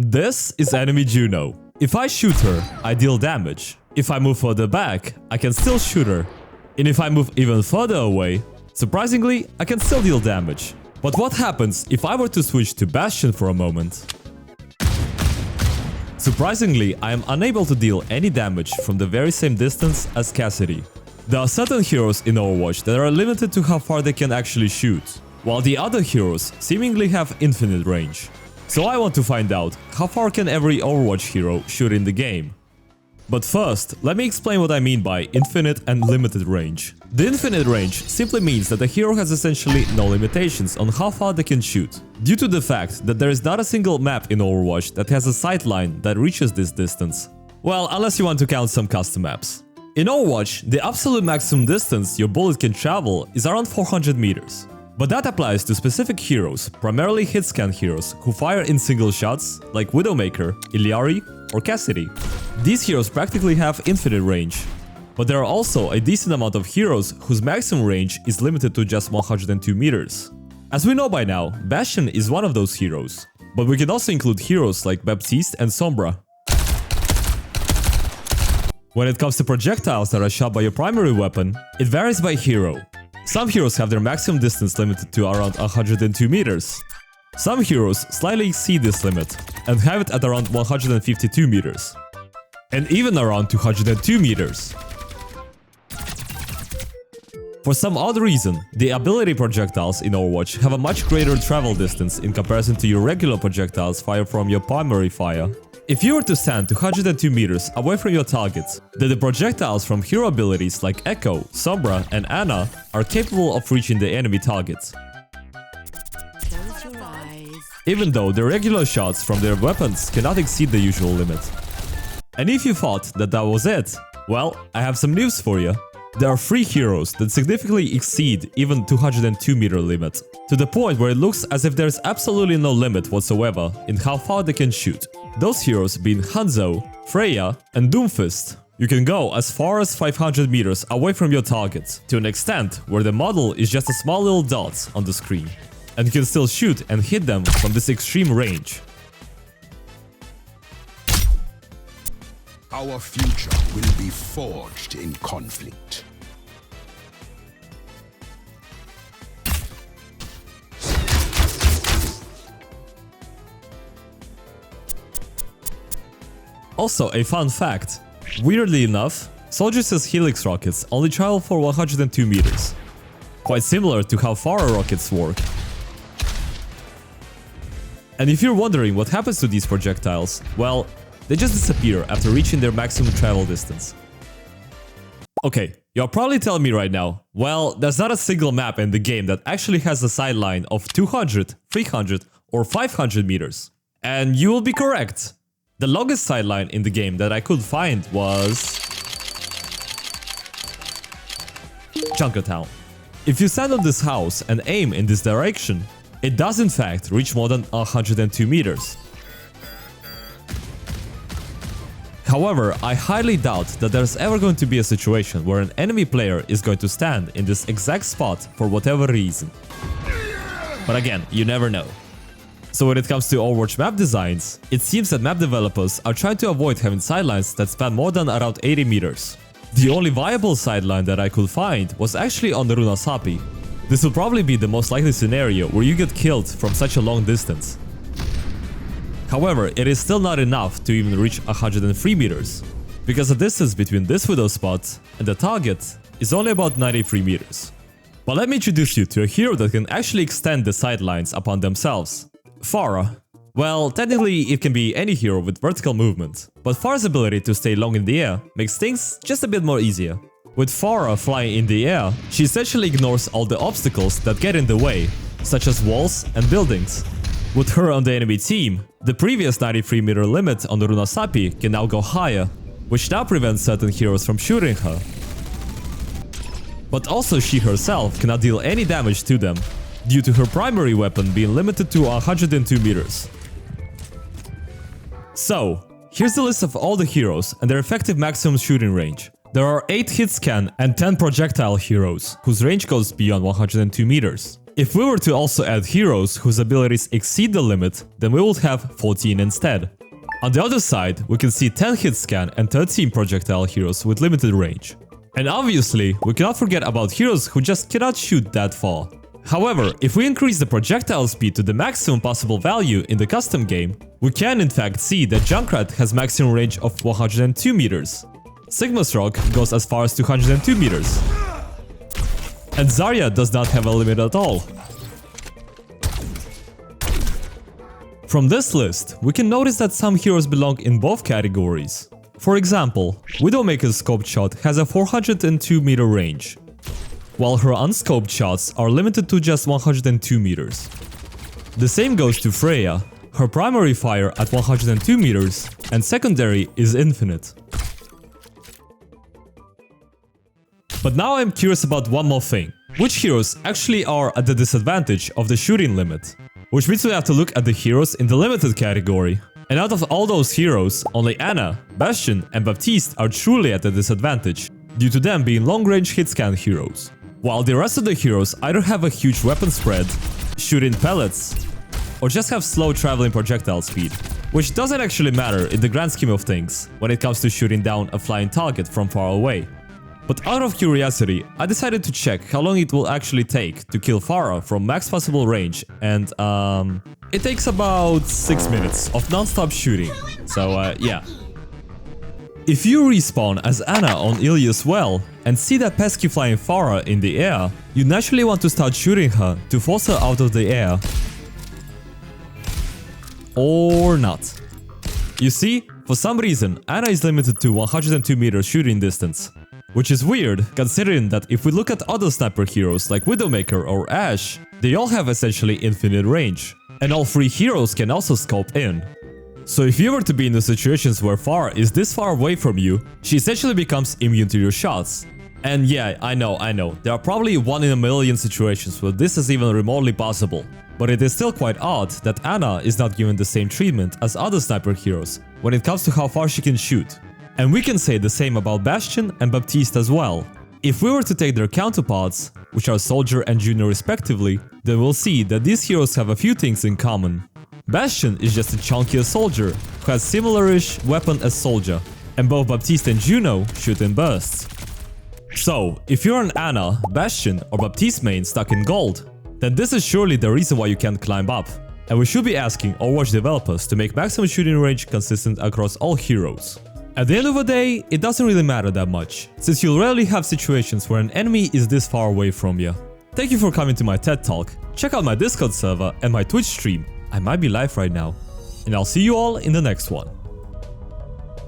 This is enemy Juno. If I shoot her, I deal damage. If I move further back, I can still shoot her. And if I move even further away, surprisingly, I can still deal damage. But what happens if I were to switch to Bastion for a moment? Surprisingly, I am unable to deal any damage from the very same distance as Cassidy. There are certain heroes in Overwatch that are limited to how far they can actually shoot, while the other heroes seemingly have infinite range. So I want to find out how far can every Overwatch hero shoot in the game. But first, let me explain what I mean by infinite and limited range. The infinite range simply means that the hero has essentially no limitations on how far they can shoot, due to the fact that there is not a single map in Overwatch that has a sightline that reaches this distance. Well, unless you want to count some custom maps. In Overwatch, the absolute maximum distance your bullet can travel is around 400 meters. But that applies to specific heroes, primarily hit-scan heroes, who fire in single shots, like Widowmaker, Iliari, or Cassidy. These heroes practically have infinite range. But there are also a decent amount of heroes whose maximum range is limited to just 102 meters. As we know by now, Bastion is one of those heroes. But we can also include heroes like Baptiste and Sombra. When it comes to projectiles that are shot by your primary weapon, it varies by hero. Some heroes have their maximum distance limited to around 102 meters. Some heroes slightly exceed this limit and have it at around 152 meters. And even around 202 meters. For some odd reason, the ability projectiles in Overwatch have a much greater travel distance in comparison to your regular projectiles fired from your primary fire. If you were to stand 202 meters away from your target, then the projectiles from hero abilities like Echo, Sombra, and Ana are capable of reaching the enemy target. Even though the regular shots from their weapons cannot exceed the usual limit. And if you thought that that was it, well, I have some news for you. There are 3 heroes that significantly exceed even 202 meter limit, to the point where it looks as if there's absolutely no limit whatsoever in how far they can shoot. Those heroes being Hanzo, Freya, and Doomfist. You can go as far as 500 meters away from your target, to an extent where the model is just a small little dot on the screen, and you can still shoot and hit them from this extreme range. Our future will be forged in conflict. Also, a fun fact. Weirdly enough, Soldiers' Helix rockets only travel for 102 meters. Quite similar to how far rockets work. And if you're wondering what happens to these projectiles, well, they just disappear after reaching their maximum travel distance. Okay, you're probably telling me right now, well, there's not a single map in the game that actually has a sideline of 200, 300, or 500 meters. And you will be correct. The longest sideline in the game that I could find was Junkertown. If you stand on this house and aim in this direction, it does in fact reach more than 102 meters. However, I highly doubt that there's ever going to be a situation where an enemy player is going to stand in this exact spot for whatever reason. But again, you never know. So when it comes to Overwatch map designs, it seems that map developers are trying to avoid having sidelines that span more than around 80 meters. The only viable sideline that I could find was actually on the Runa Sapi. This will probably be the most likely scenario where you get killed from such a long distance. However, it is still not enough to even reach 103 meters, because the distance between this Widow spot and the target is only about 93 meters. But let me introduce you to a hero that can actually extend the sidelines upon themselves. Pharah. Well, technically it can be any hero with vertical movement, but Pharah's ability to stay long in the air makes things just a bit more easier. With Pharah flying in the air, she essentially ignores all the obstacles that get in the way, such as walls and buildings. With her on the enemy team, the previous 93 meter limit on the Runa Sapi can now go higher, which now prevents certain heroes from shooting her. But also she herself cannot deal any damage to them, due to her primary weapon being limited to 102 meters. So, here's the list of all the heroes and their effective maximum shooting range. There are 8 hit scan and 10 projectile heroes, whose range goes beyond 102 meters. If we were to also add heroes whose abilities exceed the limit, then we would have 14 instead. On the other side, we can see 10 hit scan and 13 projectile heroes with limited range. And obviously, we cannot forget about heroes who just cannot shoot that far. However, if we increase the projectile speed to the maximum possible value in the custom game, we can in fact see that Junkrat has maximum range of 102 meters. Sigma's Rock goes as far as 202 meters. And Zarya does not have a limit at all. From this list, we can notice that some heroes belong in both categories. For example, Widowmaker's scoped shot has a 402 meter range, while her unscoped shots are limited to just 102 meters. The same goes to Freya. Her primary fire at 102 meters and secondary is infinite. But now I'm curious about one more thing. Which heroes actually are at the disadvantage of the shooting limit? Which means we have to look at the heroes in the limited category. And out of all those heroes, only Ana, Bastion and Baptiste are truly at a disadvantage, due to them being long-range hit-scan heroes. While the rest of the heroes either have a huge weapon spread, shoot in pellets, or just have slow traveling projectile speed. Which doesn't actually matter in the grand scheme of things, when it comes to shooting down a flying target from far away. But out of curiosity, I decided to check how long it will actually take to kill Pharah from max possible range, and it takes about 6 minutes of non-stop shooting, so yeah. If you respawn as Ana on Ilios well, and see that pesky flying Pharah in the air, you naturally want to start shooting her to force her out of the air. Or not. You see, for some reason, Ana is limited to 102 meters shooting distance. Which is weird, considering that if we look at other sniper heroes like Widowmaker or Ashe, they all have essentially infinite range. And all 3 heroes can also scope in. So if you were to be in the situations where Pharah is this far away from you, she essentially becomes immune to your shots. And yeah, I know, there are probably 1 in a million situations where this is even remotely possible. But it is still quite odd that Ana is not given the same treatment as other sniper heroes when it comes to how far she can shoot. And we can say the same about Bastion and Baptiste as well. If we were to take their counterparts, which are Soldier and Junior respectively, then we'll see that these heroes have a few things in common. Bastion is just a chunkier soldier, who has similar-ish weapon as Soldier, and both Baptiste and Juno shoot in bursts. So, if you're an Ana, Bastion or Baptiste main stuck in gold, then this is surely the reason why you can't climb up. And we should be asking Overwatch developers to make maximum shooting range consistent across all heroes. At the end of the day, it doesn't really matter that much, since you'll rarely have situations where an enemy is this far away from you. Thank you for coming to my TED Talk. Check out my Discord server and my Twitch stream. I might be live right now. And I'll see you all in the next one.